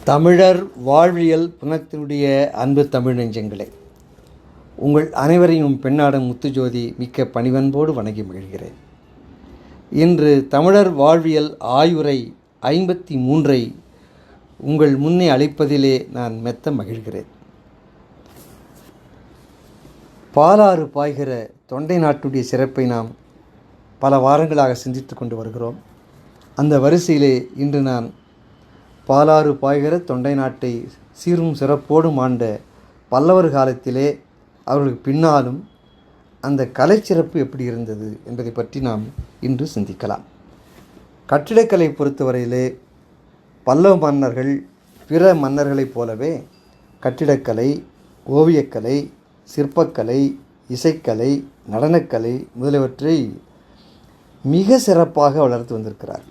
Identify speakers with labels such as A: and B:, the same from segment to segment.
A: தமிழர் வாழ்வியல் புனத்தினுடைய அன்பு தமிழ் நெஞ்சங்களே, உங்கள் அனைவரையும் பெண்ணாடும் முத்துஜோதி மிக்க பணிவன்போடு வணங்கி மகிழ்கிறேன். இன்று தமிழர் வாழ்வியல் ஆய்வுரை 53 உங்கள் முன்னே அளிப்பதிலே நான் மெத்த மகிழ்கிறேன். பாலாறு பாய்கிற தொண்டை நாட்டுடைய சிறப்பை நாம் பல வாரங்களாக சிந்தித்து கொண்டு வருகிறோம். அந்த வரிசையிலே இன்று நான் பாலாறு பாய்கிற தொண்டை நாட்டை சீரும் சிறப்போடும் ஆண்ட பல்லவர் காலத்திலே அவர்களுக்கு பின்னாலும் அந்த கலைச்சிறப்பு எப்படி இருந்தது என்பதை பற்றி நாம் இன்று சிந்திக்கலாம். கட்டிடக்கலை பொறுத்தவரையிலே பல்லவ மன்னர்கள் பிற மன்னர்களைப் போலவே கட்டிடக்கலை, ஓவியக்கலை, சிற்பக்கலை, இசைக்கலை, நடனக்கலை முதலியவற்றை மிக சிறப்பாக வளர்த்து வந்திருக்கிறார்.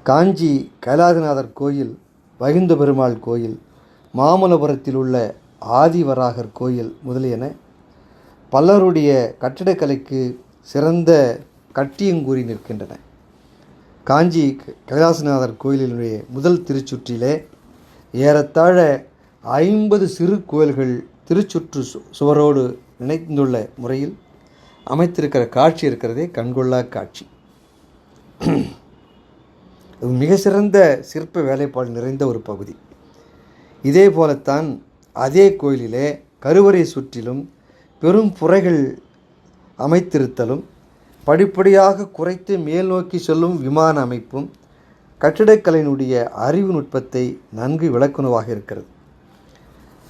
A: காஞ்சி கைலாசநாதர் கோயில், வைகுந்த பெருமாள் கோயில், மாமல்லபுரத்தில் உள்ள ஆதிவராகர் கோயில் முதலியன பல்லவருடைய கட்டிடக்கலைக்கு சிறந்த கட்டியங்கூறி நிற்கின்றன. காஞ்சி கைலாசநாதர் கோயிலினுடைய முதல் திருச்சுற்றிலே ஏறத்தாழ 50 சிறு கோயில்கள் திருச்சுற்று சுவரோடு இணைந்துள்ள முறையில் அமைத்திருக்கிற காட்சி இருக்கிறதே கண்கொள்ளா காட்சி. மிக சிறந்த சிற்ப வேலைப்பாடு நிறைந்த ஒரு பகுதி. இதே போலத்தான் அதே கோயிலிலே கருவறை சுற்றிலும் பெரும் புரைகள் அமைத்திருத்தலும் படிப்படியாக குறைத்து மேல் நோக்கி செல்லும் விமான அமைப்பும் கட்டிடக்கலையினுடைய அறிவு நுட்பத்தை நன்கு விளக்குணவாக இருக்கிறது.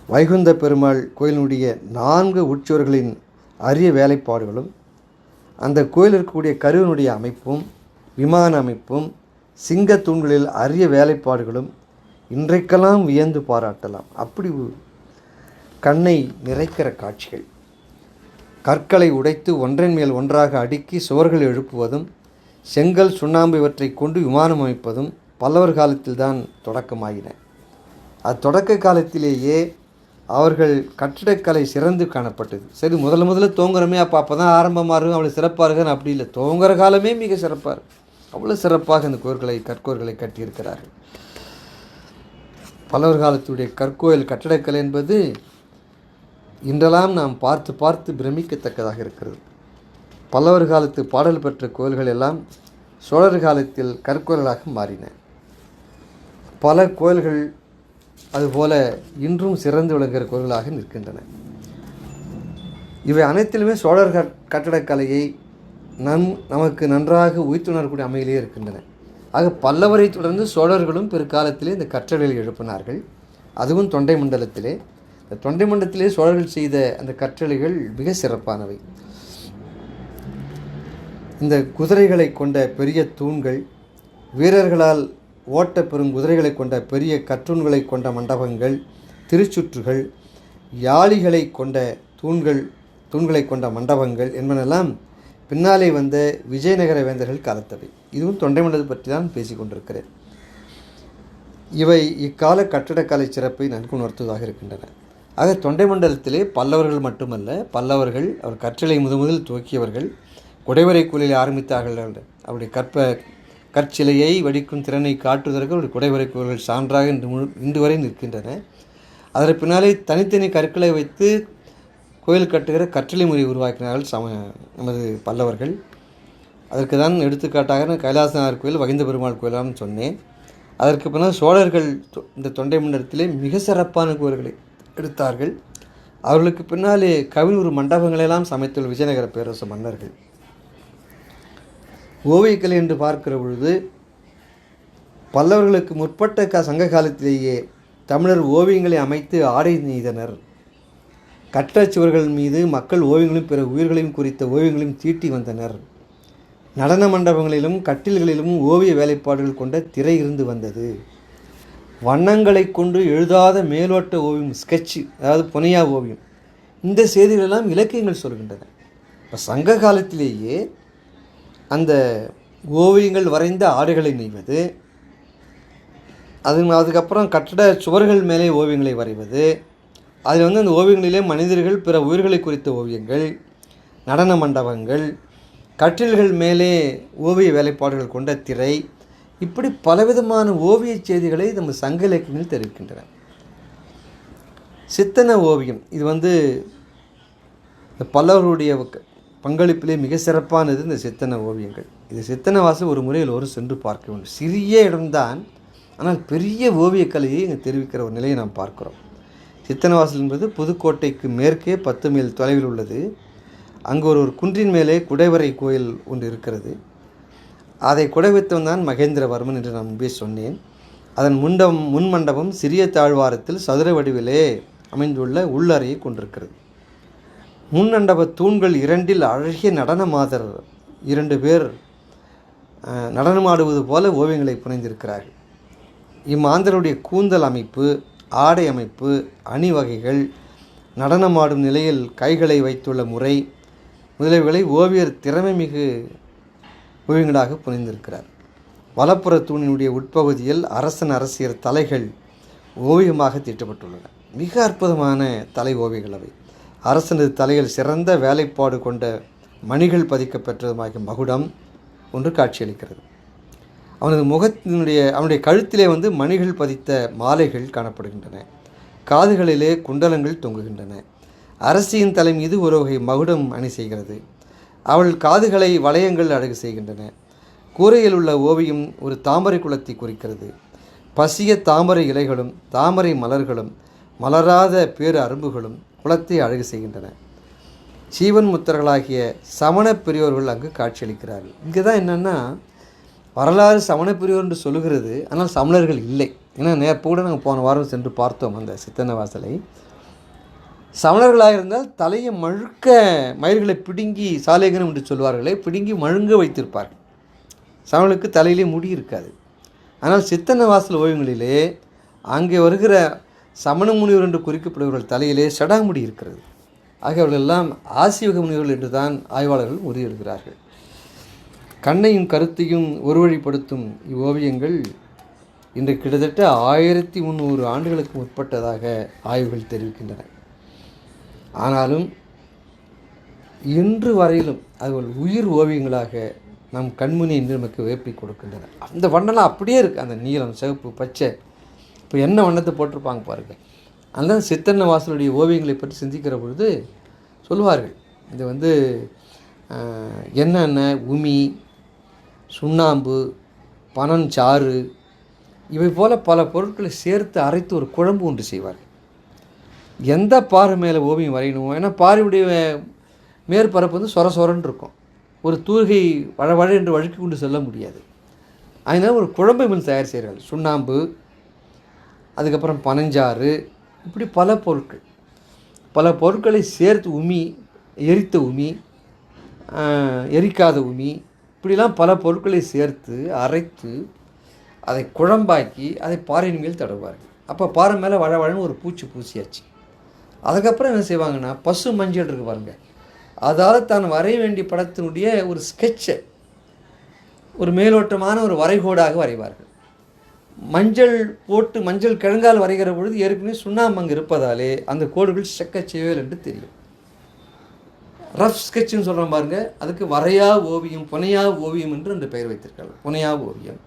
A: வைகுந்த பெருமாள் கோயிலினுடைய 4 உட்சுவர்களின் அரிய வேலைப்பாடுகளும் அந்த கோயில் இருக்கக்கூடிய கருவினுடைய அமைப்பும் விமான அமைப்பும் சிங்க தூண்களில் அரிய வேலைப்பாடுகளும் இன்றைக்கெல்லாம் வியந்து பாராட்டலாம். அப்படி கண்ணை நிறைக்கிற காட்சிகள். கற்களை உடைத்து ஒன்றன் மேல் ஒன்றாக அடுக்கி சுவர்கள் எழுப்புவதும் செங்கல் சுண்ணாம்பு இவற்றை கொண்டு விமானம் அமைப்பதும் பல்லவர் காலத்தில்தான் தொடக்கமாகின. தொடக்க காலத்திலேயே அவர்கள் கட்டிடக்கலை சிறந்து காணப்பட்டது. சரி, முதல்ல துவங்குறமே, அப்போ தான் ஆரம்பமாக இருக்கும், அவ்வளோ சிறப்பாக இருக்குன்னு அப்படி இல்லை. துவங்குற காலமே மிக சிறப்பாக இருக்கும். அவ்வளோ சிறப்பாக இந்த கற்கோயில்களை கட்டியிருக்கிறார்கள். பல்லவர் காலத்துடைய கற்கோயில் கட்டடக்கலை என்பது இன்றெல்லாம் நாம் பார்த்து பார்த்து பிரமிக்கத்தக்கதாக இருக்கிறது. பல்லவர் காலத்து பாடல் பெற்ற கோயில்கள் எல்லாம் சோழர் காலத்தில் கற்கோயில்களாக மாறின. பல கோயில்கள் அதுபோல இன்றும் சிறந்து விளங்குகிற கோயில்களாக நிற்கின்றன. இவை அனைத்திலுமே சோழர் கட்டடக்கலையை நமக்கு நன்றாக உயிர்த்துணரக்கூடிய அமையிலே இருக்கின்றன. ஆக பல்லவரை தொடர்ந்து சோழர்களும் பிற்காலத்திலே இந்த கற்றளிகளை எழுப்பினார்கள். அதுவும் தொண்டை மண்டலத்திலே. இந்த தொண்டை மண்டலத்திலே சோழர்கள் செய்த அந்த கற்றளிகள் மிக சிறப்பானவை. இந்த குதிரைகளை கொண்ட பெரிய தூண்கள், வீரர்களால் ஓட்டப்பெறும் குதிரைகளை கொண்ட பெரிய கற்றூன்களை கொண்ட மண்டபங்கள், திருச்சுற்றுகள், யாளிகளை கொண்ட தூண்களை கொண்ட மண்டபங்கள் என்பனெல்லாம் பின்னாலே வந்த விஜயநகர வேந்தர்கள் காலத்தவை. இதுவும் தொண்டை மண்டலத்தை பற்றி தான் பேசி கொண்டிருக்கிறேன். இவை இக்கால கட்டடக்கலை சிறப்பை நன்கு உணர்த்துவதாக இருக்கின்றன. ஆக தொண்டை மண்டலத்திலே பல்லவர்கள் மட்டுமல்ல, பல்லவர்கள் அவர் கற்றலை முதலில் துவக்கியவர்கள். குடைவரை கோயிலில் ஆரம்பித்தார்கள். அவருடைய கற்சிலையை வடிக்கும் திறனை காட்டுவதற்கு அவருடைய குடைவரை கோயில்கள் சான்றாக இன்று வரை நிற்கின்றன. அதற்கு பின்னாலே தனித்தனி கற்களை வைத்து கோயில் கட்டுகிற கற்றளை முறை உருவாக்கினார்கள் நமது பல்லவர்கள். அதற்கு தான் எடுத்துக்காட்டாக கைலாசநாதர் கோயில், வைகுந்த பெருமாள் கோயிலான்னு சொன்னேன். அதற்கு பின்னால் சோழர்கள் இந்த தொண்டை மண்டலத்திலே மிக சிறப்பான கோயில்களை எடுத்தார்கள். அவர்களுக்கு பின்னாலே கவினூர் மண்டபங்களெல்லாம் சமைத்துள்ள விஜயநகர பேரரசு மன்னர்கள். ஓவியக்கலை என்று பார்க்கிற பொழுது பல்லவர்களுக்கு முற்பட்ட சங்க காலத்திலேயே தமிழர் ஓவியங்களை அமைத்து ஆடை நெய்தனர். கட்டச்சுவர்கள் மீது மக்கள் ஓவியங்களையும் பிற உயிர்களையும் குறித்த ஓவியங்களையும் தீட்டி வந்தனர். நடன மண்டபங்களிலும் கட்டில்களிலும் ஓவிய வேலைப்பாடுகள் கொண்ட திரை இருந்து வந்தது. வண்ணங்களை கொண்டு எழுதாத மேலோட்ட ஓவியம், ஸ்கெட்சு, அதாவது புனையா ஓவியம், இந்த செய்திகளெல்லாம் இலக்கியங்கள் சொல்கின்றன. இப்போ சங்க காலத்திலேயே அந்த ஓவியங்கள் வரைந்த ஆடைகளை நெய்வது, அதுக்கப்புறம் கட்டட சுவர்கள் மேலே ஓவியங்களை வரைவது, அதில் அந்த ஓவியங்களிலே மனிதர்கள் பிற உயிர்களை குறித்த ஓவியங்கள், நடன மண்டபங்கள், கட்டில்கள் மேலே ஓவிய வேலைப்பாடுகள் கொண்ட திரை, இப்படி பலவிதமான ஓவிய செய்திகளை நம்ம சங்க இலக்கியங்கள் தெரிவிக்கின்றன. சித்தன ஓவியம் இது இந்த பல்லவருடைய பங்களிப்பிலே மிக சிறப்பானது இந்த சித்தன ஓவியங்கள். இது சித்தன வாசல் ஒரு முறை எல்லோரும் சென்று பார்க்க வேண்டும். சிறிய இடம்தான், ஆனால் பெரிய ஓவியக்கலையை இங்கே தெரிவிக்கிற ஒரு நிலையை நாம் பார்க்கிறோம். சித்தன வாசல் என்பது புதுக்கோட்டைக்கு மேற்கே 10 மைல் தொலைவில் உள்ளது. அங்கு ஒரு குன்றின் மேலே குடைவரை கோயில் ஒன்று இருக்கிறது. அதை குடைவைத்தவன் தான் மகேந்திரவர்மன் என்று நான் முன்பே சொன்னேன். அதன் முன்மண்டபம் சிறிய தாழ்வாரத்தில் சதுர வடிவிலே அமைந்துள்ள உள்ளறையை கொண்டிருக்கிறது. முன்மண்டப தூண்கள் 2இல் அழகிய நடன மாதர் 2 பேர் நடனமாடுவது போல ஓவியங்களை புனைந்திருக்கிறார்கள். இம்மாந்தருடைய கூந்தல் அமைப்பு, ஆடை அமைப்பு, அணிவகைகள், நடனமாடும் நிலையில் கைகளை வைத்துள்ள முறை முதலியவைகளை ஓவியர் திறமை மிகு ஓவியங்களாக புனைந்திருக்கிறார். வலப்புற தூணினுடைய உட்பகுதியில் அரசன் அரசியர் தலைகள் ஓவியமாக தீட்டப்பட்டுள்ளன. மிக அற்புதமான தலை ஓவியங்கள் அவை. அரசனது தலையில் சிறந்த வேலைப்பாடு கொண்ட மணிகள் பதிக்கப்பெற்றதுமாகிய மகுடம் ஒன்று காட்சியளிக்கிறது. அவனுடைய கழுத்திலே மணிகள் பதித்த மாலைகள் காணப்படுகின்றன. காதுகளிலே குண்டலங்கள் தொங்குகின்றன. அரசியின் தலை மீது ஒரு வகை மகுடம் அணி செய்கிறது. அவள் காதுகளை வளையங்கள் அழகு செய்கின்றன. கூரையில் உள்ள ஓவியம் ஒரு தாமரை குளத்தை குறிக்கிறது. பசிய தாமரை இலைகளும் தாமரை மலர்களும் மலராத பேரு அரும்புகளும் குளத்தை அழகு செய்கின்றன. சீவன் முத்தர்களாகிய சமண பெரியோர்கள் அங்கு காட்சியளிக்கிறார்கள். இங்கே தான் என்னென்னா, வரலாறு சமண பெரியோர் என்று சொல்லுகிறது, ஆனால் சமணர்கள் இல்லை. ஏன்னா கூட நாங்கள் போன வாரம் சென்று பார்த்தோம் அந்த சித்தன்ன வாசலை. சமணர்களாக இருந்தால் தலையை மழுக்க மயிர்களை பிடுங்கி சாலேகனம் என்று சொல்வார்களே, பிடுங்கி மழுங்க வைத்திருப்பார்கள். சமணர்களுக்கு தலையிலே முடி இருக்காது. ஆனால் சித்தன்ன வாசல் ஓவியங்களிலே அங்கே வருகிற சமண முனிவர் என்று குறிக்கப்படுபவர்கள் தலையிலே சடாமுடி இருக்கிறது. ஆகியவர்கள் எல்லாம் ஆசிவக முனிவர்கள் என்று தான் ஆய்வாளர்கள் உறுதியெடுக்கிறார்கள். கண்ணையும் கருத்தையும் ஒருவழிப்படுத்தும் இவ்வோவியங்கள் இன்று கிட்டத்தட்ட 1300 ஆண்டுகளுக்கு முற்பட்டதாக ஆய்வுகள் தெரிவிக்கின்றன. ஆனாலும் இன்று வரையிலும் அது ஒரு உயிர் ஓவியங்களாக நம் கண்முனி என்று நமக்கு வேப்பி கொடுக்கின்றன. அந்த வண்ணம்லாம் அப்படியே இருக்குது. அந்த நீலம், சிவப்பு, பச்சை, இப்போ என்ன வண்ணத்தை போட்டிருப்பாங்க பாருங்கள். அந்த சித்தன்ன வாசலுடைய ஓவியங்களை பற்றி சிந்திக்கிற பொழுது சொல்லுவார்கள், இது எண்ணெய், உமி, சுண்ணாம்பு, பனஞ்சாறு இவை போல் பல பொருட்களை சேர்த்து அரைத்து ஒரு குழம்பு ஒன்று செய்வார்கள். எந்த பாறை மேலே ஓவியம் வரையணுமோ, ஏன்னா பாறையுடைய மேற்பரப்பு சொர சொரன்னு இருக்கும். ஒரு தூர்கை வழ என்று வழுக்கி கொண்டு செல்ல முடியாது. அதனால் ஒரு குழம்பை மேல் தயார் செய்கிறார்கள். சுண்ணாம்பு, அதுக்கப்புறம் பனஞ்சாறு, இப்படி பல பொருட்களை சேர்த்து உமி, எரித்த உமி, எரிக்காத உமி, இப்படிலாம் பல பொருட்களை சேர்த்து அரைத்து அதை குழம்பாக்கி அதை பாறையின் மேல் தடவுவார்கள். அப்போ பாறை மேலே வழன்னு ஒரு பூசியாச்சு. அதுக்கப்புறம் என்ன செய்வாங்கன்னா, பசு மஞ்சள் இருக்குது பாருங்கள், அதால் தான் வரைய வேண்டிய படத்தினுடைய ஒரு ஸ்கெட்சை ஒரு மேலோட்டமான ஒரு வரைகோடாக வரைவார்கள். மஞ்சள் போட்டு மஞ்சள் கிழங்கால் வரைகிற பொழுது ஏற்கனவே சுண்ணாம்பு அங்கே இருப்பதாலே அந்த கோடுகள் செக்கச்செயல் என்று தெரியும். ரஃப் ஸ்கெட்சுன்னு சொல்கிறோம் பாருங்க, அதுக்கு வரையா ஓவியம், புனையா ஓவியம் என்று 2 பெயர் வைத்திருக்காங்க. புனையா ஓவியம்.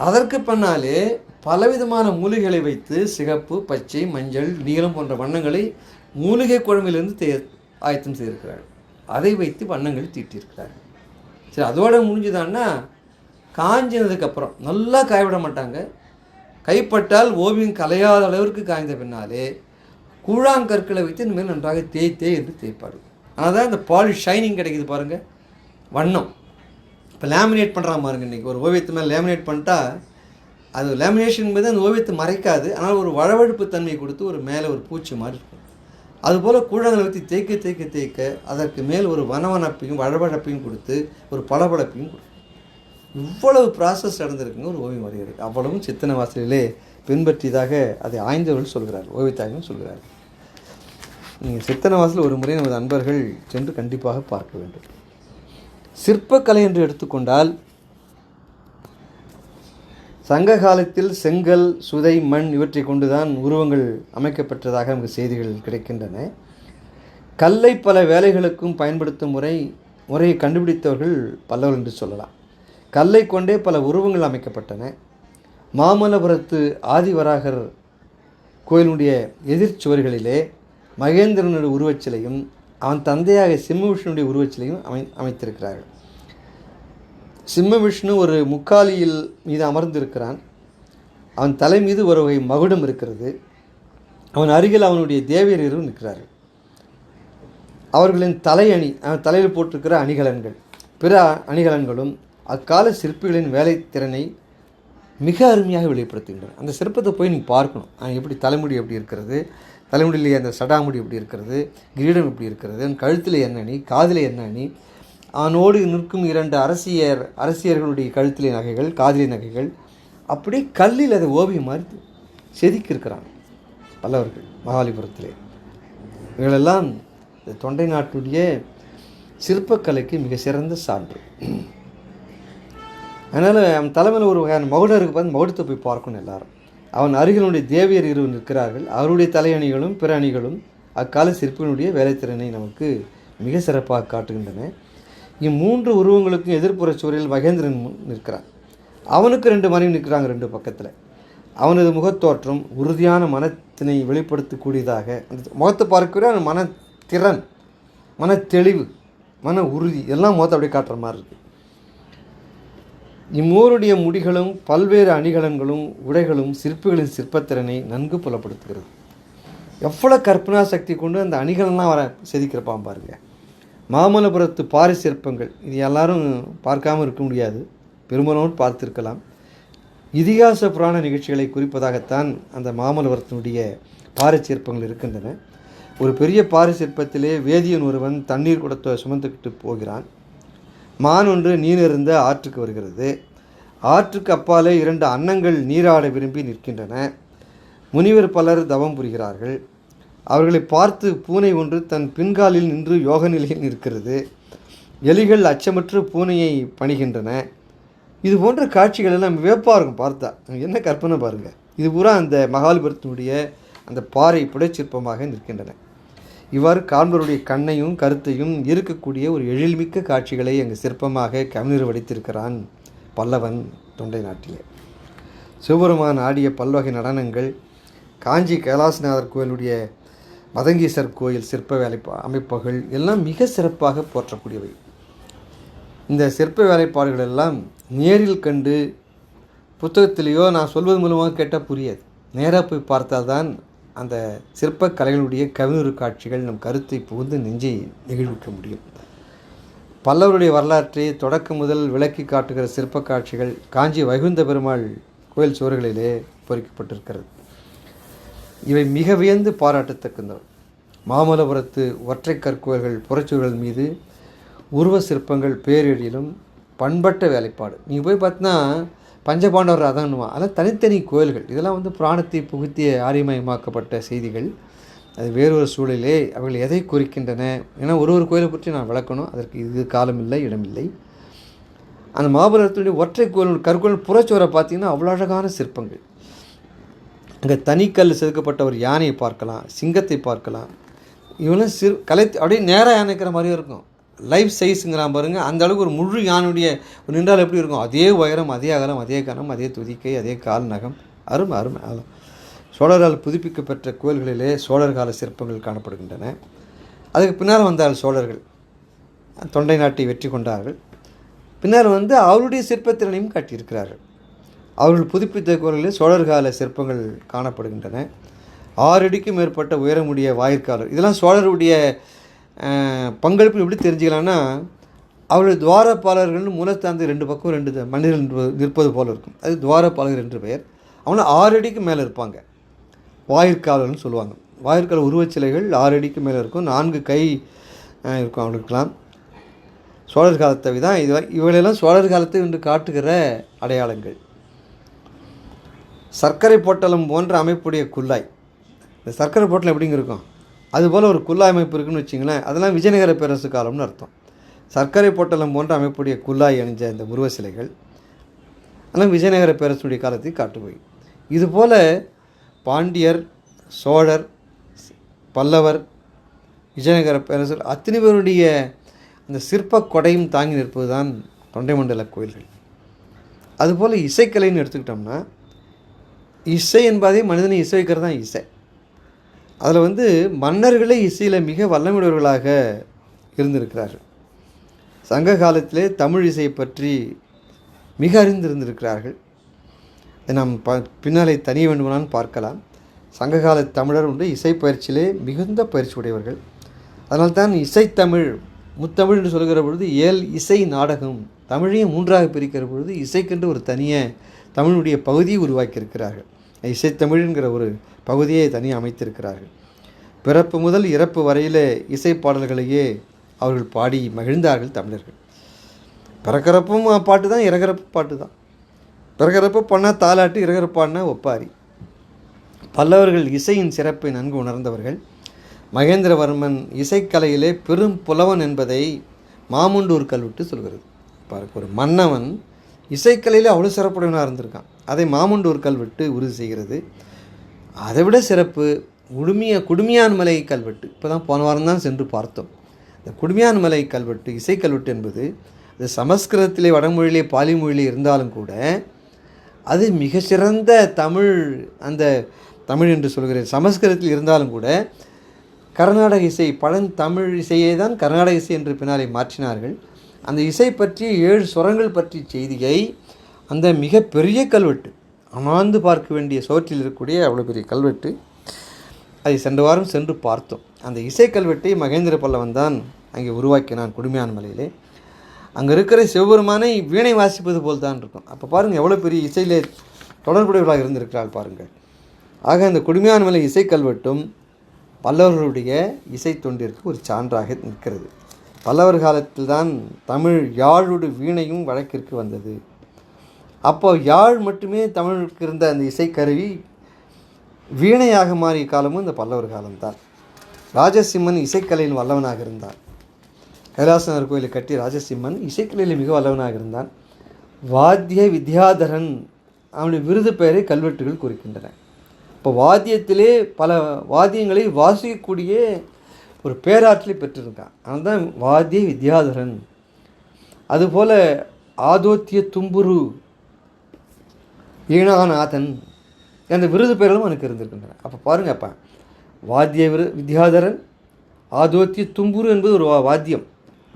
A: அதற்கு பின்னாலே பலவிதமான மூலிகைகளை வைத்து சிகப்பு, பச்சை, மஞ்சள், நீலம் போன்ற வண்ணங்களை மூலிகை குழம்பிலிருந்து ஆயத்தம் செய்திருக்கிறார்கள். அதை வைத்து வண்ணங்கள் தீட்டியிருக்கிறார்கள். சரி, அதோட முடிஞ்சுதான்னா காஞ்சினதுக்கப்புறம் நல்லா காயவிட மாட்டாங்க. கைப்பட்டால் ஓவியம் கலையாத அளவிற்கு காய்ந்த பின்னாலே கூழாங்கற்களை வைத்து இந்த மாதிரி நன்றாக தேய் என்று தேய்ப்பார்கள். ஆனால் தான் இந்த பாலிஷ் ஷைனிங் கிடைக்குது பாருங்கள், வண்ணம். இப்போ லேமினேட் பண்ணுறாங்க பாருங்க, இன்றைக்கி ஒரு ஓவியத்து மேலே லேமினேட் பண்ணிட்டா அது லேமினேஷன் என்பது அந்த ஓவியத்தை மறைக்காது, ஆனால் ஒரு வழவழுப்பு தன்மையை கொடுத்து ஒரு மேலே ஒரு பூச்சி மாதிரி இருக்கும். அதுபோல் கூழாங்கலை வைத்து தேய்க்க அதற்கு மேல் ஒரு வனவனப்பையும் வழவழப்பையும் கொடுத்து ஒரு பளபளப்பையும் கொடுக்கும். இவ்வளவு ப்ராசஸ் நடந்திருக்குங்க ஒரு ஓவியம் வரைகிறது. அவ்வளவும் சித்தன்ன வாசலிலே பின்பற்றியதாக அதை ஆய்ந்தவர்கள் சொல்கிறார்கள், ஓவியத்தாகவும் சொல்கிறார்கள். நீங்கள் சித்தன்ன வாசல் ஒரு முறை நமது நண்பர்கள் சென்று கண்டிப்பாக பார்க்க வேண்டும். சிற்பக்கலை என்று எடுத்துக்கொண்டால் சங்க காலத்தில் செங்கல், சுதை, மண் இவற்றை கொண்டுதான் உருவங்கள் அமைக்கப்பட்டதாக நமக்கு செய்திகள் கிடைக்கின்றன. கல்லை பல வேலைகளுக்கும் பயன்படுத்தும் முறையை கண்டுபிடித்தவர்கள் பல்லவர்கள் என்று சொல்லலாம். கல்லை கொண்டே பல உருவங்கள் அமைக்கப்பட்டன. மாமல்லபுரத்து ஆதிவராகர் கோயிலுடைய எதிர்ச்சுவர்களிலே மகேந்திரனுடைய உருவச்சிலையும் அவன் தந்தையாக சிம்மவிஷ்ணுடைய உருவச்சிலையும் அமைத்திருக்கிறார்கள். சிம்மவிஷ்ணு ஒரு முக்காலியில் மீது அமர்ந்திருக்கிறான். அவன் தலை மீது ஒரு வகை மகுடம் இருக்கிறது. அவன் அருகில் அவனுடைய தேவியர் இருவரும் நிற்கிறார்கள். அவர்களின் தலையணி, அவன் தலையில் போட்டிருக்கிற அணிகலன்கள், பிற அணிகலன்களும் அக்கால சிற்பிகளின் வேலைத்திறனை மிக அருமையாக வெளிப்படுத்துகின்றன. அந்த சிற்பத்தை போய் நீங்கள் பார்க்கணும். எப்படி தலைமுடி எப்படி இருக்கிறது, தலைமுடியிலே அந்த சடாமுடி எப்படி இருக்கிறது, கிரீடம் எப்படி இருக்கிறது, கழுத்தில் என்ன அணி, காதில் என்ன அணி, அவனோடு நிற்கும் 2 அரசியர்களுடைய கழுத்திலே நகைகள், காதிலே நகைகள், அப்படியே கல்லில் அதை ஓவியம் மாதிரி செதுக்கியிருக்கிறாங்க பல்லவர்கள் மகாபலிபுரத்திலே. இவர்களெல்லாம் தொண்டை நாட்டுடைய சிற்பக்கலைக்கு மிக சிறந்த சான்று. அதனால் அவன் தலைமையில் ஒரு வகையான மகுடம் இருக்கு, பார்த்து மகுடத்தை போய் பார்க்கணும் எல்லாரும். அவன் அருகிலுடைய தேவியர் இருவர் நிற்கிறார்கள். அவருடைய தலையணிகளும் பிற அணிகளும் அக்கால சிற்பிகளுடைய வேலைத்திறனை நமக்கு மிக சிறப்பாக காட்டுகின்றன. 3 உருவங்களுக்கும் எதிர்ப்புற சுவரில் மகேந்திரன் நிற்கிறான். அவனுக்கு 2 மனைவி நிற்கிறாங்க 2 பக்கத்தில். அவனது முகத்தோற்றம் உறுதியான மனத்தினை வெளிப்படுத்தக்கூடியதாக, அந்த முகத்தை பார்க்கிற மனத்திறன், மனத்தெளிவு, மன உறுதி எல்லாம் முகத்தை அப்படியே காட்டுற மாதிரி இருக்குது. இம்மூருடைய முடிகளும் பல்வேறு அணிகலன்களும் உடைகளும் சிற்பிகளின் சிற்பத்திறனை நன்கு புலப்படுத்துகிறது. எவ்வளோ கற்பனா சக்தி கொண்டு அந்த அணிகலன்லாம் வர செதுக்கிறப்பான் பாருங்க. மாமல்லபுரத்து பாறை சிற்பங்கள், இது எல்லாரும் பார்க்காமல் இருக்க முடியாது, பெரும்பாலும் பார்த்திருக்கலாம். இதிகாச புராண நிகழ்ச்சிகளை குறிப்பதாகத்தான் அந்த மாமல்லபுரத்தினுடைய பாறை சிற்பங்கள் இருக்கின்றன. ஒரு பெரிய பாறை சிற்பத்திலே வேதியன் ஒருவன் தண்ணீர் குடத்தை சுமந்துக்கிட்டு போகிறான். மான் ஒன்று நீரிருந்த ஆற்றுக்கு வருகிறது. ஆற்றுக்கு அப்பாலே 2 அன்னங்கள் நீராட விரும்பி நிற்கின்றன. முனிவர் பலர் தவம் புரிகிறார்கள். அவர்களை பார்த்து பூனை ஒன்று தன் பின்காலில் நின்று யோக நிலையில் நிற்கிறது. எலிகள் அச்சமற்று பூனையை பணிகின்றன. இது போன்ற காட்சிகள் எல்லாம் வியப்பாக இருக்கும் பார்த்தா. என்ன கற்பனை பாருங்கள். இது பூரா அந்த மகாபலிபுரத்தினுடைய அந்த பாறை புடைச்சிற்பமாக நிற்கின்றன. இவ்வாறு காண்பருடைய கண்ணையும் கருத்தையும் இருக்கக்கூடிய ஒரு எழில்மிக்க காட்சிகளை அங்கு சிற்பமாக கவிஞர் வடித்திருக்கிறான் பல்லவன் தொண்டை நாட்டிலே. சிவபெருமான் ஆடிய பல்வகை நடனங்கள், காஞ்சி கைலாசநாதர் கோயிலுடைய மதங்கீசர் கோயில் சிற்ப வேலை அமைப்புகள் எல்லாம் மிக சிறப்பாக போற்றக்கூடியவை. இந்த சிற்ப வேலைப்பாடுகள் எல்லாம் நேரில் கண்டு புத்தகத்திலேயோ நான் சொல்வது மூலமாக கேட்டால் புரியாது. நேராக போய் பார்த்தால்தான் அந்த சிற்ப கலைகளுடைய கவிஞர் காட்சிகள் நம் கருத்தை புகுந்து நெஞ்சை நெகிழ்விக்க முடியும். பல்லவருடைய வரலாற்றை தொடக்கம் முதல் விளக்கி காட்டுகிற சிற்ப காட்சிகள் காஞ்சி வைகுந்த பெருமாள் கோயில் சுவர்களிலே பொறிக்கப்பட்டிருக்கிறது. இவை மிக வியந்து பாராட்டத்தக்கந்தவை. மாமல்லபுரத்து ஒற்றை கற்கோயில்கள் புறச்சுவர்கள் மீது உருவ சிற்பங்கள் பேரெழிலும் பண்பட்ட வேலைப்பாடு. நீங்கள் போய் பார்த்தீங்கன்னா பஞ்சபாண்டவர் ரதன்னுவான், அதெல்லாம் தனித்தனி கோயில்கள். இதெல்லாம் புராணத்தை புகுத்திய ஆரியமயமாக்கப்பட்ட செய்திகள். அது வேறொரு சூழலே அவர்கள் எதை குறிக்கின்றன, ஏன்னா ஒரு கோயிலை பற்றி நான் விளக்கணும், அதற்கு இது காலமில்லை இடமில்லை. அந்த மாபுரத்துடைய ஒற்றை கோயில் கற்கோயில் புறச்சுவரை பார்த்தீங்கன்னா அவ்வளோ அழகான சிற்பங்கள். அங்கே தனிக்கல் செதுக்கப்பட்ட ஒரு யானையை பார்க்கலாம், சிங்கத்தை பார்க்கலாம். இவெல்லாம் கலை அப்படியே நேராக யானைக்கிற மாதிரியும் இருக்கும். லைஃப் சைஸுங்கிறான் பாருங்கள், அந்த அளவுக்கு ஒரு முழு யானையுடைய நின்றால் எப்படி இருக்கும், அதே உயரம், அதே அகலம், அதே கனம், அதே துதிக்கை, அதே கால் நகம், அருமை அருமை. சோழரால் புதுப்பிக்கப்பெற்ற கோயில்களிலே சோழர் கால சிற்பங்கள் காணப்படுகின்றன. அதுக்கு பின்னால் வந்தால் சோழர்கள் தொண்டை நாட்டை வெற்றி கொண்டார்கள். பின்னர் அவருடைய சிற்பத்திறனையும் காட்டியிருக்கிறார்கள். அவர்கள் புதுப்பித்த கோயில்களில் சோழர் கால சிற்பங்கள் காணப்படுகின்றன. 6 அடிக்கும் மேற்பட்ட உயரமுடைய வாயிற்காலர், இதெல்லாம் சோழருடைய பங்களிப்பு எப்படி தெரிஞ்சுக்கலாம்னா, அவருடைய துவாரபாலர்கள்னு மூலத்தாந்து 2 பக்கம் 2 மனிதர்கள் நிற்பது போல் இருக்கும். அது துவாரபாலகர் என்று பெயர். அவங்கள 6 அடிக்கு மேலே இருப்பாங்க, வாயிற்காலர்னு சொல்லுவாங்க. வாயிற்கால உருவச்சிலைகள் 6 அடிக்கு மேலே இருக்கும், 4 கை இருக்கும் அவங்களுக்கெல்லாம். சோழர் காலத்தை தான் இவைகளெல்லாம் சோழர் காலத்தை இன்று காட்டுகிற அடையாளங்கள். சர்க்கரை பொட்டலம் போன்ற அமைப்புடைய குல்லாய், இந்த சர்க்கரை பொட்டலம் எப்படிங்க இருக்கும், அதுபோல் ஒரு குல்லாய் அமைப்பு இருக்குன்னு வச்சிங்களேன். அதெல்லாம் விஜயநகர பேரரசு காலம்னு அர்த்தம். சர்க்கரை பொட்டலம் போன்ற அமைப்புடைய குல்லாய் அணிஞ்ச இந்த உருவ சிலைகள் அதெல்லாம் விஜயநகர பேரரசுடைய காலத்தை காட்டுபவை. இதுபோல் பாண்டியர், சோழர், பல்லவர், விஜயநகர பேரரசர் அத்தனை பேருடைய அந்த சிற்ப கொடையும் தாங்கி நிற்பது தான் தொண்டை மண்டல கோயில்கள். அதுபோல் இசைக்கலைன்னு எடுத்துக்கிட்டோம்னா, இசை என்பதே மனிதனை இசை வைக்கிறது தான் இசை. அதில் மன்னர்களே இசையில் மிக வல்லமையுடையவர்களாக இருந்திருக்கிறார்கள். சங்க காலத்திலே தமிழ் இசையை பற்றி மிக அறிந்திருந்திருக்கிறார்கள். நாம் பின்னாலே தனிய வேண்டுமானாலும் பார்க்கலாம். சங்ககால தமிழர் இசை பயிற்சியிலே மிகுந்த பயிற்சி உடையவர்கள். அதனால்தான் இசைத்தமிழ் முத்தமிழ் என்று சொல்கிற பொழுது இசை நாடகம் தமிழையும் 3ஆக பிரிக்கிற பொழுது இசைக்கென்று ஒரு தனிய தமிழுடைய பகுதியை உருவாக்கியிருக்கிறார்கள். இசைத்தமிழ்ங்கிற ஒரு பகுதியை தனியாக அமைத்திருக்கிறார்கள். பிறப்பு முதல் இறப்பு வரையில் இசை பாடல்களையே அவர்கள் பாடி மகிழ்ந்தார்கள் தமிழர்கள். பிறக்கிறப்பும் பாட்டு தான், இறக்கிறப்பு பாட்டு தான். பிறக்கிறப்ப பண்ணால் தாலாட்டு, இறக்கிறப்பாடினா ஒப்பாரி. பல்லவர்கள் இசையின் சிறப்பை நன்கு உணர்ந்தவர்கள். மகேந்திரவர்மன் இசைக்கலையிலே பெரும் புலவன் என்பதை மாமுண்டூர் கல்வெட்டு சொல்கிறது. பாருங்க, ஒரு மன்னவன் இசைக்கலையில் அவ்வளோ சிறப்புடையவனாக இருந்திருக்கான். அதை மாமுண்டூர் கல்வெட்டு உறுதி செய்கிறது. அதை விட சிறப்பு குடுமியான்மலை கல்வெட்டு. இப்போ தான் போன வாரம் தான் சென்று பார்த்தோம். இந்த குடுமியான்மலை கல்வெட்டு இசைக்கல்வெட்டு என்பது அது சமஸ்கிருதத்திலே வடமொழியிலே பாலி மொழியிலே இருந்தாலும் கூட அது மிக சிறந்த தமிழ், அந்த தமிழ் என்று சொல்கிறேன் சமஸ்கிருதத்தில் இருந்தாலும் கூட கர்நாடக இசை பழந்தமிழ் இசையை தான் கர்நாடக இசை என்று பின்னாலே மாற்றினார்கள். அந்த இசை பற்றி 7 சுரங்கள் பற்றி செய்தியை அந்த மிக பெரிய கல்வெட்டு, அமாந்து பார்க்க வேண்டிய சோற்றில் இருக்கக்கூடிய அவ்வளோ பெரிய கல்வெட்டு, அதை சென்ற வாரம் சென்று பார்த்தோம். அந்த இசை கல்வெட்டை மகேந்திர பல்லவன் தான் அங்கே உருவாக்கினான் குடுமியான்மலையிலே. அங்கே இருக்கிற சிவபெருமானை வீணை வாசிப்பது போல் தான் இருக்கும். அப்போ பாருங்கள் எவ்வளோ பெரிய இசையிலே தொடர்புடையவர்களாக இருந்திருக்கிறாள் பாருங்கள். ஆக அந்த குடுமியான்மலை இசை கல்வெட்டும் பல்லவர்களுடைய இசை தொண்டிற்கு ஒரு சான்றாக நிற்கிறது. பல்லவர் காலத்தில் தான் தமிழ் யாழோடு வீணையும் வழக்கிற்கு வந்தது. அப்போ யாழ் மட்டுமே தமிழுக்கு இருந்த அந்த இசைக்கருவி வீணையாக மாறிய காலமும் இந்த பல்லவர் காலம்தான். ராஜசிம்மன் இசைக்கலையில் வல்லவனாக இருந்தான். கைலாசநாதர் கோயிலை கட்டி ராஜசிம்மன் இசைக்கலையில் மிக வல்லவனாக இருந்தான். வாத்திய வித்யாதரன் அவனுடைய விருது பெயரை கல்வெட்டுகள் குறிக்கின்றன. இப்போ வாத்தியத்திலே பல வாத்தியங்களை வாசிக்கக்கூடிய ஒரு பேராற்றலை பெற்றிருக்கான். அவன் தான் வாத்திய வித்யாதரன். அதுபோல் ஆதோத்திய தும்புரு ஈணாநாதன் அந்த விருது பெயர்களும் அவனுக்கு இருந்திருக்கின்றன. அப்போ பாருங்கள், அப்போ வாத்திய வித்யாதரன், ஆதோத்திய தும்புரு என்பது ஒரு வாத்தியம்,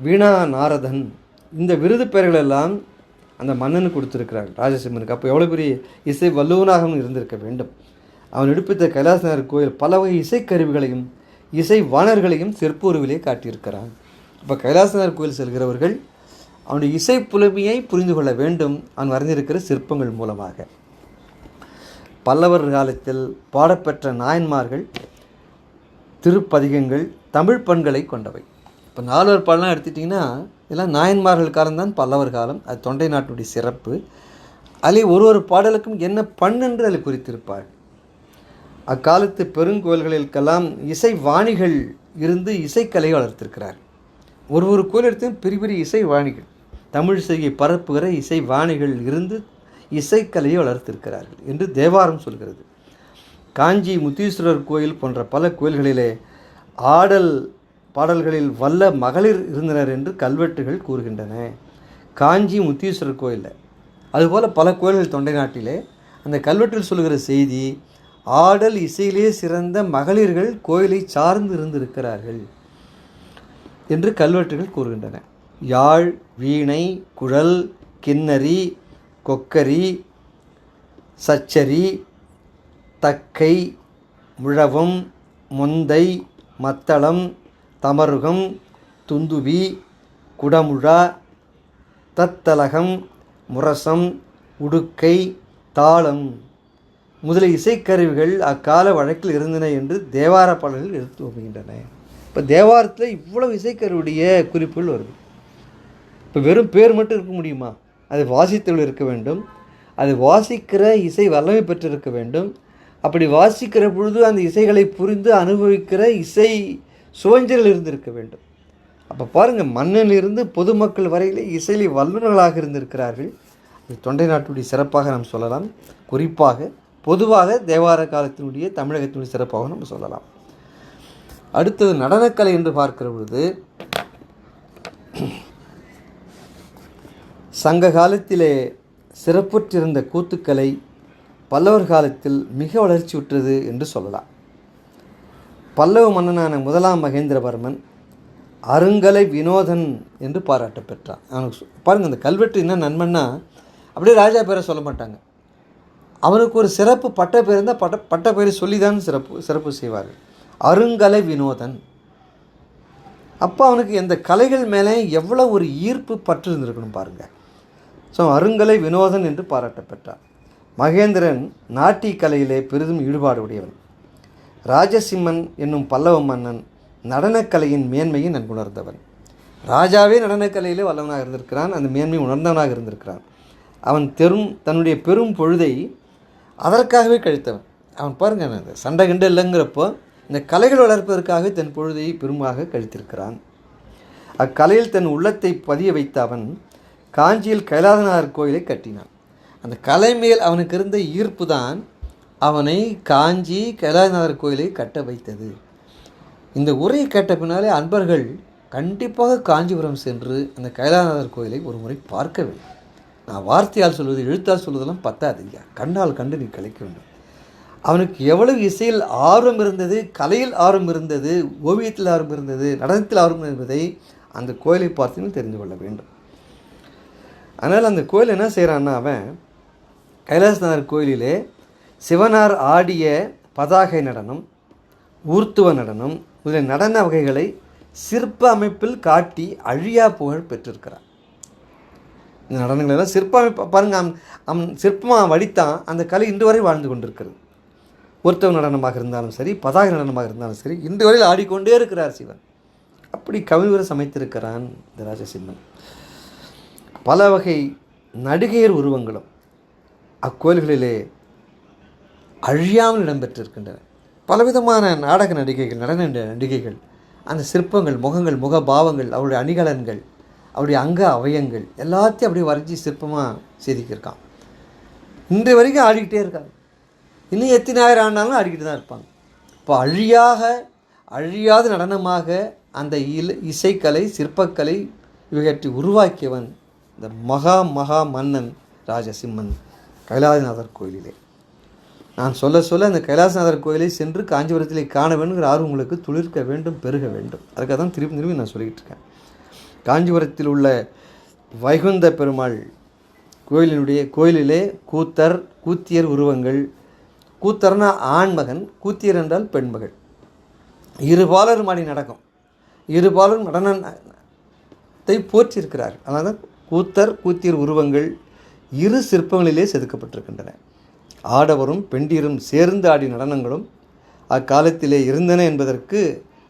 A: வீணா நாரதன், இந்த விருது பெயர்களெல்லாம் அந்த மன்னனுக்கு கொடுத்துருக்கிறார் ராஜசிம்மனுக்கு. அப்போ எவ்வளோ பெரிய இசை வல்லுவனாகவும் இருந்திருக்க வேண்டும். அவன் எடுப்பித்த கைலாசநாதர் கோயில் பல வகை இசைக்கருவிகளையும் இசை வாணர்களையும் சிற்புருவிலே காட்டியிருக்கிறான். இப்போ கைலாசநாதர் கோயில் செல்கிறவர்கள் அவனுடைய இசை புலமையை புரிந்து கொள்ள வேண்டும் அவன் வரைந்திருக்கிற சிற்பங்கள் மூலமாக. பல்லவர் காலத்தில் பாடப்பெற்ற நாயன்மார்கள் திருப்பதிகங்கள் தமிழ் பண்களை கொண்டவை. இப்போ நால்வர் பாடலாம் எடுத்துட்டிங்கன்னா இதெல்லாம் நாயன்மார்கள் காலம்தான் பல்லவர் காலம். அது தொண்டை நாட்டுடைய சிறப்பு. அதில் ஒரு பாடலுக்கும் என்ன பண்ணென்று அதில் குறித்திருப்பார். அக்காலத்து பெருங்கோயில்களுக்கெல்லாம் இசை வாணிகள் இருந்து இசைக்கலையை வளர்த்திருக்கிறார். ஒரு கோயில் எடுத்து பெரிய பெரிய இசை வாணிகள், தமிழ் இசையை பரப்புகிற இசை வாணிகள் இருந்து இசைக்கலையை வளர்த்திருக்கிறார்கள் என்று தேவாரம் சொல்கிறது. காஞ்சி முத்தீஸ்வரர் கோயில் போன்ற பல கோயில்களிலே ஆடல் பாடல்களில் வல்ல மகளிர் இருந்தனர் என்று கல்வெட்டுகள் கூறுகின்றன. காஞ்சி முத்தீஸ்வரர் கோயிலில், அதுபோல் பல கோயில்கள் தொண்டை நாட்டிலே அந்த கல்வெட்டில் சொல்கிற செய்தி, ஆடல் இசையிலே சிறந்த மகளிர்கள் கோயிலை சார்ந்து இருந்திருக்கிறார்கள் என்று கல்வெட்டுகள் கூறுகின்றன. யாழ், வீணை, குழல், கிண்ணறி, கொக்கரி, சச்சரி, தக்கை, முழவம், மொந்தை, மத்தளம், தமருகம், துந்துவி, குடமுழா, தத்தலகம், முரசம், உடுக்கை, தாளம் முதலிய இசைக்கருவிகள் அக்கால வழக்கில் இருந்தன என்று தேவார பாடல்கள் எடுத்து வருகின்றன. இப்போ தேவாரத்தில் இவ்வளவு இசைக்கருவியுடைய குறிப்புகள் வருது. இப்போ வெறும் பேர் மட்டும் இருக்க முடியுமா? அது வாசித்தல் இருக்க வேண்டும். அது வாசிக்கிற இசை வல்லமை பெற்றிருக்க வேண்டும். அப்படி வாசிக்கிற பொழுது அந்த இசைகளை புரிந்து அனுபவிக்கிற இசை சுவஞ்சல் இருந்திருக்க வேண்டும். அப்போ பாருங்கள், மன்னனிலிருந்து பொதுமக்கள் வரையிலே இசையில் வல்லுநர்களாக இருந்திருக்கிறார்கள். இது தொண்டை நாட்டுடைய சிறப்பாக நாம் சொல்லலாம். குறிப்பாக பொதுவாக தேவார காலத்தினுடைய தமிழகத்தினுடைய சிறப்பாக நம்ம சொல்லலாம். அடுத்தது நடனக்கலை என்று பார்க்கிற பொழுது சங்க காலத்திலே சிறப்புற்றிருந்த கூத்துக்கலை பல்லவர் காலத்தில் மிக வளர்ச்சியுற்றது என்று சொல்லலாம். பல்லவ மன்னனான முதலாம் மகேந்திரவர்மன் அருங்கலை வினோதன் என்று பாராட்ட பெற்றான். அவனுக்கு பாருங்கள், அந்த கல்வெட்டு என்ன நன்மைன்னா, அப்படியே ராஜா பேரை சொல்ல மாட்டாங்க. அவனுக்கு ஒரு சிறப்பு பட்ட பேர் இருந்தால் பட்ட பேரை சொல்லி தான் சிறப்பு செய்வார்கள். அருங்கலை வினோதன். அப்போ அவனுக்கு எந்த கலைகள் மேலே எவ்வளோ ஒரு ஈர்ப்பு பற்று இருந்திருக்கணும் பாருங்கள். ஸோ அருங்கலை வினோதன் என்று பாராட்ட பெற்றார். மகேந்திரன் நாட்டிய கலையிலே பெரிதும் ஈடுபாடு உடையவன். ராஜசிம்மன் என்னும் பல்லவ மன்னன் நடனக்கலையின் மேன்மையை நன்குணர்ந்தவன். ராஜாவே நடனக்கலையிலே வல்லவனாக இருந்திருக்கிறான், அந்த மேன்மை உணர்ந்தவனாக இருந்திருக்கிறான். அவன் தன்னுடைய பெரும் பொழுதை அதற்காகவே கழித்தவன். அவன் பாருங்கள், அந்த சண்டை கண்டு இல்லைங்கிறப்போ இந்த கலைகள் வளர்ப்பதற்காகவே தன் பொழுதை பெருமாக கழித்திருக்கிறான். அக்கலையில் தன் உள்ளத்தை பதிய வைத்த அவன் காஞ்சியில் கைலாசநாதர் கோயிலை கட்டினான். அந்த கலை மேல் அவனுக்கு இருந்த ஈர்ப்பு தான் அவனை காஞ்சி கைலாசநாதர் கோயிலை கட்ட வைத்தது. இந்த உரையை கேட்ட பின்னாலே அன்பர்கள் கண்டிப்பாக காஞ்சிபுரம் சென்று அந்த கைலாசநாதர் கோயிலை ஒரு முறை பார்க்க வேண்டும். நான் வார்த்தையால் சொல்வது, எழுத்தால் சொல்வதெல்லாம் பத்தாதுங்க, கண்ணால் கண்டு நீ கலைக்க வேண்டும். அவனுக்கு எவ்வளவு இசையில் ஆர்வம் இருந்தது, கலையில் ஆர்வம் இருந்தது, ஓவியத்தில் ஆர்வம் இருந்தது, நடனத்தில் ஆர்வம் என்பதை அந்த கோயிலை பார்த்து தெரிந்து கொள்ள வேண்டும். அதனால் அந்த கோயில் என்ன செய்கிறான்னா, அவன் கைலாசநாதர் கோயிலிலே சிவனார் ஆடிய பதாகை நடனம், ஊர்த்துவ நடனம் முதலிய நடன வகைகளை சிற்ப அமைப்பில் காட்டி அழியா புகழ் பெற்றிருக்கிறான். இந்த நடனங்களெல்லாம் சிற்ப அமைப்பு பாருங்கள், அவன் சிற்பமாக வடித்தான். அந்த கலை இன்று வரை வாழ்ந்து கொண்டிருக்கிறது. ஊர்த்துவ நடனமாக இருந்தாலும் சரி, பதாகை நடனமாக இருந்தாலும் சரி, இன்று வரையில் ஆடிக்கொண்டே இருக்கிறார் சிவன். அப்படி கவிவரை சமைத்திருக்கிறான் இந்த ராஜசிம்மன். பல வகை நடிகையர் உருவங்களும் அக்கோயில்களிலே அழியாமல் இடம்பெற்றிருக்கின்றன. பலவிதமான நாடக நடிகைகள், நடன நடிகைகள், அந்த சிற்பங்கள், முகங்கள், முகபாவங்கள், அவருடைய அணிகலன்கள், அவருடைய அங்க அவயங்கள் எல்லாத்தையும் அப்படியே வரைஞ்சி சிற்பமாக செதுக்கியிருக்கான். இன்று வரைக்கும் ஆடிக்கிட்டே இருக்காங்க. இன்னும் எத்தனை ஆயிரம் ஆனாலும் ஆடிக்கிட்டு தான் இருப்பாங்க. இப்போ அழியாத நடனமாக அந்த இசைக்கலை, சிற்பக்கலை இவற்றை உருவாக்கியவன் இந்த மகா மன்னன் ராஜசிம்மன் கைலாசநாதர் கோயிலிலே. நான் சொல்ல அந்த கைலாசநாதர் கோயிலை சென்று காஞ்சிபுரத்திலே காண வேண்டுங்கிற ஆர்வம் உங்களுக்கு துளிர்க்க வேண்டும், பெருக வேண்டும். அதுக்காக தான் திரும்பி நான் சொல்லிக்கிட்டு இருக்கேன். காஞ்சிபுரத்தில் உள்ள வைகுந்த பெருமாள் கோயிலிலே கூத்தியர் உருவங்கள். கூத்தர்னா ஆண்மகன், கூத்தியர் என்றால் பெண்மகள். இருபாலர் மாடி நடக்கும், இருபாலரும் நடனத்தை போற்றியிருக்கிறார். அதனால் தான் கூத்தியர் உருவங்கள் இரு சிற்பங்களிலே செதுக்கப்பட்டிருக்கின்றன. ஆடவரும் பெண்டிரும் சேர்ந்து ஆடிய நடனங்களும் அக்காலத்திலே இருந்தன என்பதற்கு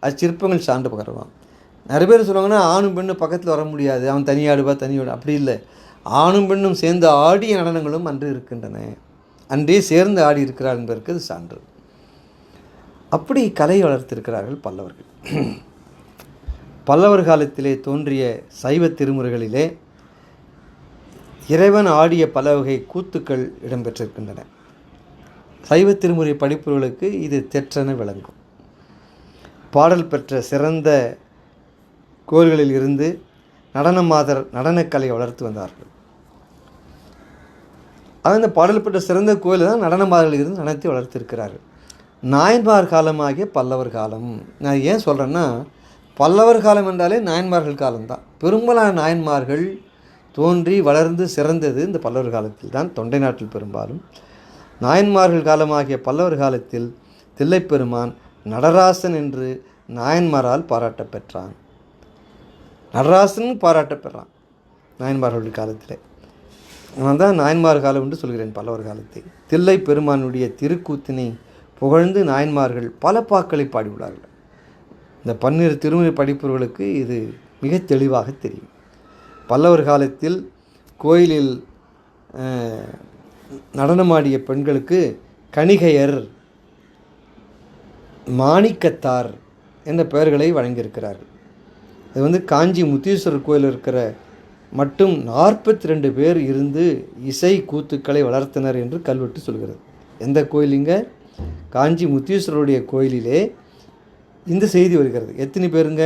A: அச்சிற்பங்கள் சான்று பகரலாம். நிறைய பேர் சொல்லுவாங்கன்னா, ஆணும் பெண்ணும் பக்கத்தில் வர முடியாது, அவன் தனியாடுவா தனியாடு. அப்படி இல்லை, ஆணும் பெண்ணும் சேர்ந்து ஆடிய நடனங்களும் அன்று இருக்கின்றன. அன்றே சேர்ந்து ஆடி இருக்கிறார் என்பதற்கு அது சான்று. அப்படி கலை வளர்த்திருக்கிறார்கள் பல்லவர்கள். பல்லவர் காலத்திலே தோன்றிய சைவ திருமுறைகளிலே இறைவன் ஆடிய பல வகை கூத்துக்கள் இடம்பெற்றிருக்கின்றன. சைவ திருமுறை படிப்பவர்களுக்கு இது தெற்றென விளங்கும். பாடல் பெற்ற சிறந்த கோயில்களில் இருந்து நடனக்கலை வளர்த்து வந்தார்கள். அந்த பாடல் பெற்ற சிறந்த கோயில் தான் நடனமாதர்கள் இருந்து நடத்தி வளர்த்திருக்கிறார்கள். நாயன்மார் காலமாகிய பல்லவர் காலம். நான் ஏன் சொல்கிறேன்னா, பல்லவர் காலம் என்றாலே நாயன்மார்கள் காலம்தான். பெரும்பாலான நாயன்மார்கள் தோன்றி வளர்ந்து சிறந்தது இந்த பல்லவர் காலத்தில் தான். தொண்டை நாட்டில் பெரும்பாலும் நாயன்மார்கள் காலமாகிய பல்லவர் காலத்தில் தில்லைப்பெருமான் நடராசன் என்று நாயன்மாரால் பாராட்ட பெற்றான். நடராசன் பாராட்ட பெறான் நாயன்மார்களுடைய காலத்தில். நான் தான் நாயன்மார் காலம் என்று சொல்கிறேன் பல்லவர் காலத்தை. தில்லை பெருமானுடைய திருக்கூத்தினை புகழ்ந்து நாயன்மார்கள் பல பாக்களை பாடியுள்ளார்கள். இந்த 12 திருமுறை படிப்பவர்களுக்கு இது மிக தெளிவாக தெரியும். பல்லவர் காலத்தில் கோயிலில் நடனமாடிய பெண்களுக்கு கணிகையர், மாணிக்கத்தார் என்ற பெயர்களை வழங்கியிருக்கிறார்கள். அது காஞ்சி முத்தீஸ்வரர் கோயில் இருக்கிற மட்டும் 42 பேர் இருந்து இசை கூத்துக்களை வளர்த்தனர் என்று கல்வெட்டு சொல்கிறது. எந்த கோயிலுங்க? காஞ்சி முத்தீஸ்வரருடைய கோயிலிலே இந்த செய்தி வருகிறது. எத்தனை பேருங்க?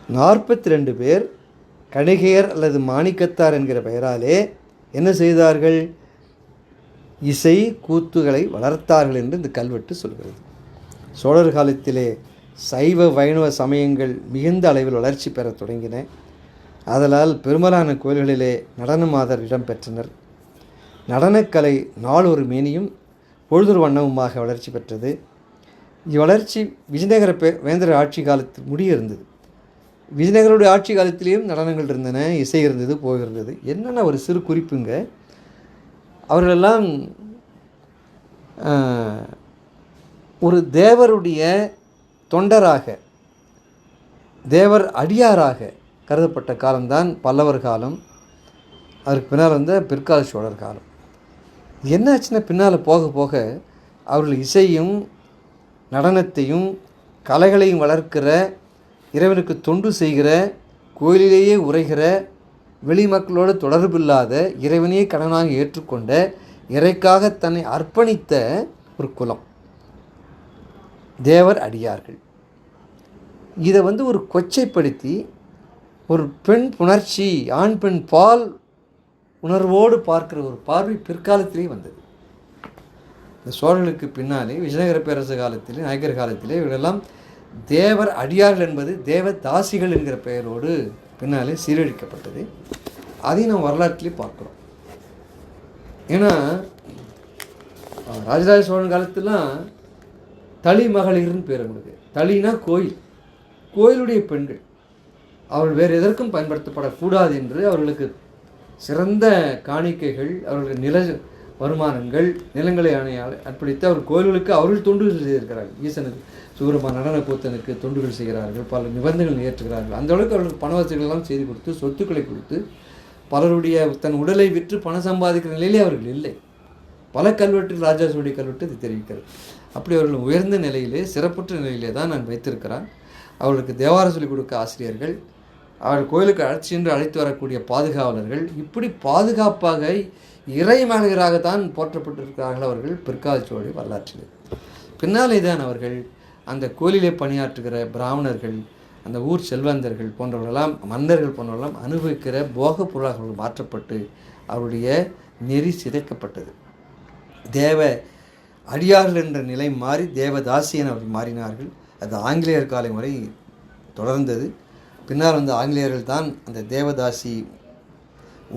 A: 42 பேர் கணிகையர் அல்லது மாணிக்கத்தார் என்கிற பெயராலே என்ன செய்தார்கள்? இசை கூத்துகளை வளர்த்தார்கள் என்று இந்த கல்வெட்டு சொல்கிறது. சோழர் காலத்திலே சைவ வைணவ சமயங்கள் மிகுந்த அளவில் வளர்ச்சி பெற தொடங்கின. ஆதலால் பெரும்பாலான கோயில்களிலே நடன மாதர் இடம்பெற்றனர். நடனக்கலை நாளொரு மேனியும் பொழுதொரு வண்ணமுமாக வளர்ச்சி பெற்றது. இவ்வளர்ச்சி விஜயநகர வேந்தர் ஆட்சி காலத்தில் முடிய இருந்தது. விஜயநகருடைய ஆட்சி காலத்திலேயும் நடனங்கள் இருந்தன, இசை இருந்தது, போயிருந்தது. என்னென்ன ஒரு சிறு குறிப்புங்க, அவர்களெல்லாம் ஒரு தேவருடைய தொண்டராக, தேவர் அடியாராக கருதப்பட்ட காலம்தான் பல்லவர் காலம். அதற்கு பின்னால் வந்த பிற்கால சோழர் காலம். என்னாச்சுன்னா பின்னால் போக போக அவர்கள் இசையும் நடனத்தையும் கலைகளையும் வளர்க்கிற, இறைவனுக்கு தொண்டு செய்கிற, கோயிலிலேயே உரைகிற, வெளி மக்களோடு தொடர்பில்லாத, இறைவனையே கடனாக ஏற்றுக்கொண்ட, இறைக்காக தன்னை அர்ப்பணித்த ஒரு குலம் தேவர் அடியார்கள். இதை ஒரு கொச்சைப்படுத்தி ஒரு பெண் புணர்ச்சி, ஆண் பெண் பால் உணர்வோடு பார்க்கிற ஒரு பார்வை பிற்காலத்திலே வந்தது. இந்த சோழர்களுக்கு பின்னாலே விஜயநகர பேரரசு காலத்திலே, நாயக்கர் காலத்திலே இவர்களெல்லாம் தேவர் அடியார்கள் என்பது தேவதாசிகள் என்கிற பெயரோடு பின்னாலே சீரழிக்கப்பட்டது. அதையும் நாம் வரலாற்றிலே பார்க்குறோம். ஏன்னா ராஜராஜ சோழன் காலத்திலாம் தளி மகளிர்னு பேர் அவங்களுக்கு. தளினா கோயில், கோயிலுடைய பெண்கள். அவர்கள் வேறு எதற்கும் பயன்படுத்தப்படக்கூடாது என்று அவர்களுக்கு சிறந்த காணிக்கைகள், அவர்களுக்கு நில வருமானங்கள், நிலங்களை அர்ப்பணித்து அவர் கோயில்களுக்கு அவர்கள் தொண்டுகள் செய்திருக்கிறார்கள். ஈசனுக்கு, சூரமா நடன கூத்தனுக்கு தொண்டுகள் செய்கிறார்கள், பல நிபந்தனைகள் ஏற்றுகிறார்கள். அந்த அளவுக்கு அவர்களுக்கு பண வசதிகளெல்லாம் செய்து கொடுத்து, சொத்துக்களை கொடுத்து, பலருடைய தன் உடலை விற்று பணம் சம்பாதிக்கிற நிலையிலே அவர்கள் இல்லை. பல கல்வெட்டு, ராஜாசுடைய கல்வெட்டு இது தெரிவிக்கிறது. அப்படி அவர்கள் உயர்ந்த நிலையிலே, சிறப்புற்ற நிலையிலே தான் நான் வைத்திருக்கிறான். அவர்களுக்கு தேவாரம் சொல்லிக் கொடுக்க ஆசிரியர்கள், அவர்கள் கோயிலுக்கு அழைத்து வரக்கூடிய பாதுகாவலர்கள், இப்படி பாதுகாப்பாக இறை மகளிராகத்தான் போற்றப்பட்டிருக்கிறார்கள் அவர்கள் பிற்கால சோழ வரலாற்றில். பின்னாலே தான் அவர்கள் அந்த கோயிலிலே பணியாற்றுகிற பிராமணர்கள், அந்த ஊர் செல்வந்தர்கள் போன்றவர்களெல்லாம், மன்னர்கள் போன்றவர்களெல்லாம் அனுபவிக்கிற போக பொருளாக மாற்றப்பட்டு அவருடைய நெறி சிதைக்கப்பட்டது. தேவ அடியார்கள் என்ற நிலை மாறி தேவதாசியன் அவர்கள் மாறினார்கள். அது ஆங்கிலேயர் காலம் வரை தொடர்ந்தது. பின்னால் வந்த ஆங்கிலேயர்கள் தான் அந்த தேவதாசி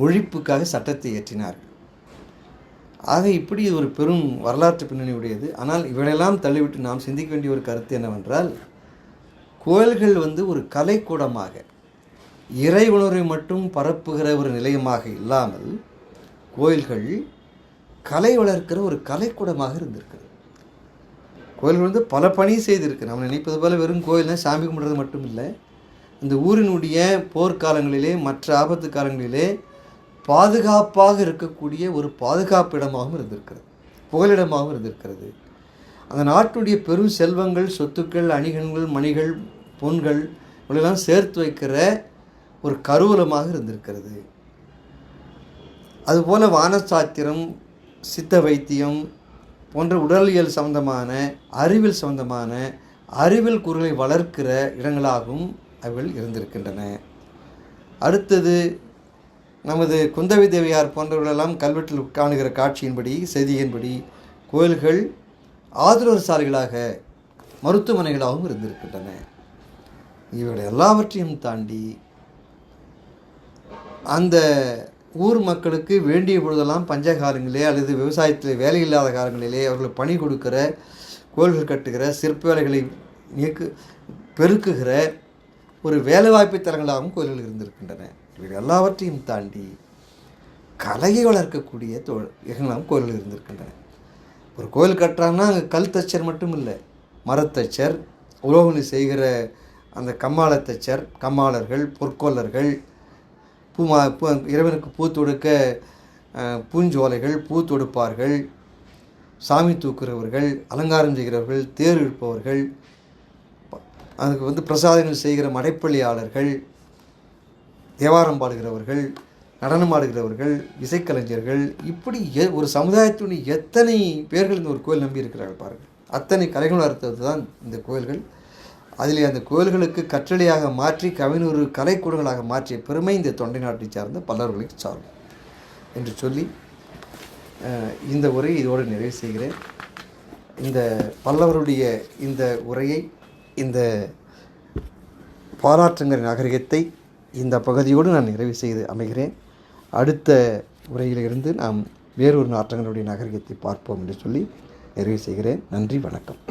A: ஒழிப்புக்காக சட்டத்தை இயற்றினார்கள். ஆக இப்படி ஒரு பெரும் வரலாற்று பின்னணி உடையது. ஆனால் இவையெல்லாம் தள்ளிவிட்டு நாம் சிந்திக்க வேண்டிய ஒரு கருத்து என்னவென்றால், கோயில்கள் ஒரு கலைக்கூடமாக, இறை உணர்வை மட்டும் பரப்புகிற ஒரு நிலையமாக இல்லாமல், கோயில்கள் கலை வளர்க்கிற ஒரு கலைக்கூடமாக இருந்திருக்கிறது. கோயில்கள் பல பணி செய்திருக்கு. நம்ம நினைப்பது போல வெறும் கோயில்னா சாமி கும்பிட்றது மட்டும் இல்லை. இந்த ஊரினுடைய போர்க்காலங்களிலே, மற்ற ஆபத்து காலங்களிலே பாதுகாப்பாக இருக்கக்கூடிய ஒரு பாதுகாப்பு இடமாகவும் இருந்திருக்கிறது, புகலிடமாகவும் இருந்திருக்கிறது. அந்த நாட்டுடைய பெரும் செல்வங்கள், சொத்துக்கள், அணிகன்கள், மணிகள், பொன்கள் இவங்களெல்லாம் சேர்த்து வைக்கிற ஒரு கருவூலமாக இருந்திருக்கிறது. அதுபோல் வானசாத்திரம், சித்த வைத்தியம் போன்ற உடலியல் சம்பந்தமான, அறிவியல் சம்பந்தமான அறிவியல் கூறுகளை வளர்க்கிற இடங்களாகவும் அவைகள் இருந்திருக்கின்றன. அடுத்தது நமது குந்தவை தேவியார் போன்றவர்களெல்லாம் கல்வெட்டில் காணுகிற காட்சியின்படி, செய்தியின்படி கோயில்கள் ஆதரவு சாலைகளாக, மருத்துவமனைகளாகவும் இருந்திருக்கின்றன. இவைகள் எல்லாவற்றையும் தாண்டி அந்த ஊர் மக்களுக்கு வேண்டிய பொழுதெல்லாம் பஞ்ச காலங்களிலே அல்லது விவசாயத்தில் வேலை இல்லாத காலங்களிலே அவர்கள் பணி கொடுக்கிற, கோயில்கள் கட்டுகிற, சிற்ப வேலைகளை பெருக்குகிற ஒரு வேலைவாய்ப்பு தலங்களாகவும் கோயில்கள் இருந்திருக்கின்றன. இவை எல்லாவற்றையும் தாண்டி கலையை வளர்க்கக்கூடிய இடங்களாகவும் கோயில்கள் இருந்திருக்கின்றன. ஒரு கோயில் கட்டுறாங்கன்னா அங்கே கல் தச்சர் மட்டும் இல்லை, மரத்தச்சர், உலோகங்கள் செய்கிற அந்த கம்மாளத்தச்சர், கம்மாளர்கள், பொற்கொல்லர்கள், இறைவனுக்கு பூ தொடுக்க பூஞ்சோலைகள், பூ தொடுப்பார்கள், சாமி தூக்குறவர்கள், அலங்காரம் செய்கிறவர்கள், தேர் இழுப்பவர்கள், அதுக்கு பிரசாதங்கள் செய்கிற மடைப்பள்ளியாளர்கள், தேவாரம் பாடுகிறவர்கள், நடனம் ஆடுகிறவர்கள், இசைக்கலைஞர்கள், இப்படி ஒரு சமுதாயத்தினுடைய எத்தனை பேர்கள் இந்த ஒரு கோயில் நம்பி இருக்கிறார்கள் பாருங்கள். அத்தனை கலைகள் வளர்த்தது தான் இந்த கோயில்கள். அதில் அந்த கோயில்களுக்கு கற்றளியாக மாற்றி கவினூர் கலைக்கூடங்களாக மாற்றிய பெருமை இந்த தொண்டை நாட்டை சார்ந்த பல்லவர்களுக்கு சாரும் என்று சொல்லி இந்த உரையை இதோடு நிறைவு செய்கிறேன். இந்த பல்லவருடைய இந்த உரையை, இந்த பாலாற்றங்கரை நாகரிகத்தை இந்த பகுதியோடு நான் நிறைவு செய்து அமைகிறேன். அடுத்த உரையிலிருந்து நாம் வேறொரு ஆற்றங்களுடைய நாகரிகத்தை பார்ப்போம் என்று சொல்லி நிறைவு செய்கிறேன். நன்றி, வணக்கம்.